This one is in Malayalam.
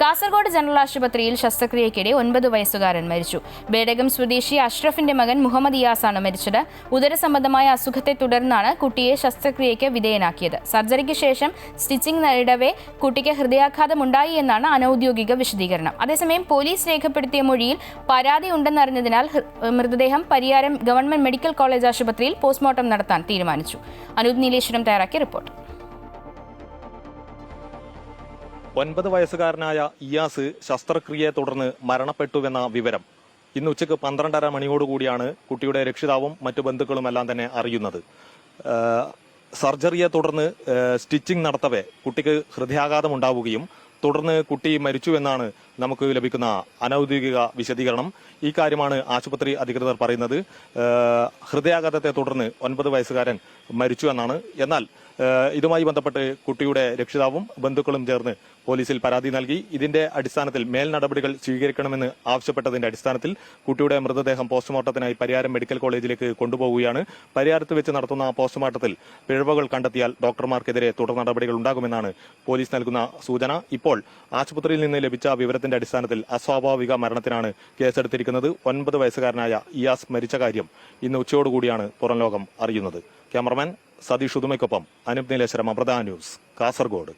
കാസർഗോഡ് ജനറൽ ആശുപത്രിയിൽ ശസ്ത്രക്രിയയ്ക്കിടെ 9 വയസ്സുകാരൻ മരിച്ചു. ബേഡകം സ്വദേശി അഷ്റഫിന്റെ മകൻ മുഹമ്മദ് ഇയാസാണ് മരിച്ചത്. ഉദരസംബന്ധമായ അസുഖത്തെ തുടർന്നാണ് കുട്ടിയെ ശസ്ത്രക്രിയയ്ക്ക് വിധേയനാക്കിയത്. സർജറിക്ക് ശേഷം സ്റ്റിച്ചിംഗ് നേടവേ കുട്ടിക്ക് ഹൃദയാഘാതമുണ്ടായി എന്നാണ് അനൌദ്യോഗിക വിശദീകരണം. അതേസമയം പോലീസ് രേഖപ്പെടുത്തിയ മൊഴിയിൽ പരാതി ഉണ്ടെന്നറിഞ്ഞതിനാൽ മൃതദേഹം പരിയാരം ഗവൺമെന്റ് മെഡിക്കൽ കോളേജ് ആശുപത്രിയിൽ പോസ്റ്റ്മോർട്ടം നടത്താൻ തീരുമാനിച്ചു. അനൂപ് നീലേശ്വരം തയ്യാറാക്കിയ റിപ്പോർട്ട്. 9 വയസ്സുകാരനായ ഇയാസ് ശസ്ത്രക്രിയയെ തുടർന്ന് മരണപ്പെട്ടുവെന്ന വിവരം ഇന്ന് ഉച്ചയ്ക്ക് 12:30 മണിയോടുകൂടിയാണ് കുട്ടിയുടെ രക്ഷിതാവും മറ്റു ബന്ധുക്കളുമെല്ലാം തന്നെ അറിയുന്നത്. സർജറിയെ തുടർന്ന് സ്റ്റിച്ചിങ് നടത്തവേ കുട്ടിക്ക് ഹൃദയാഘാതം ഉണ്ടാവുകയും തുടർന്ന് കുട്ടി മരിച്ചുവെന്നാണ് നമുക്ക് ലഭിക്കുന്ന അനൌദ്യോഗിക വിശദീകരണം. ഈ കാര്യമാണ് ആശുപത്രി അധികൃതർ പറയുന്നത്. ഹൃദയാഘാതത്തെ തുടർന്ന് 9 വയസ്സുകാരൻ മരിച്ചു എന്നാണ്. എന്നാൽ ഇതുമായി ബന്ധപ്പെട്ട് കുട്ടിയുടെ രക്ഷിതാവും ബന്ധുക്കളും ചേർന്ന് പോലീസിൽ പരാതി നൽകി. ഇതിന്റെ അടിസ്ഥാനത്തിൽ മേൽ നടപടികൾ സ്വീകരിക്കണമെന്ന് ആവശ്യപ്പെട്ടതിന്റെ അടിസ്ഥാനത്തിൽ കുട്ടിയുടെ മൃതദേഹം പോസ്റ്റ്മോർട്ടത്തിനായി പരിയാരം മെഡിക്കൽ കോളേജിലേക്ക് കൊണ്ടുപോവുകയാണ്. പരിയാരത്ത് വെച്ച് നടത്തുന്ന പോസ്റ്റ്മോർട്ടത്തിൽ പിഴവുകൾ കണ്ടെത്തിയാൽ ഡോക്ടർമാർക്കെതിരെ തുടർ നടപടികൾ ഉണ്ടാകുമെന്നാണ് പോലീസ് നൽകുന്ന സൂചന. ഇപ്പോൾ ആശുപത്രിയിൽ നിന്ന് ലഭിച്ച വിവരത്തിന്റെ അടിസ്ഥാനത്തിൽ അസ്വാഭാവിക മരണത്തിനാണ് കേസെടുത്തിരിക്കുന്നത്. 9 വയസ്സുകാരനായ ഇയാസ് മരിച്ച കാര്യം ഇന്ന് ഉച്ചയോടുകൂടിയാണ് പുറം ലോകം അറിയുന്നത്. ക്യാമറമാൻ സതീഷ് ഉദുമയ്ക്കൊപ്പം അനൂപ് നീലേശ്വരം, അമൃത ന്യൂസ്, കാസർഗോഡ്.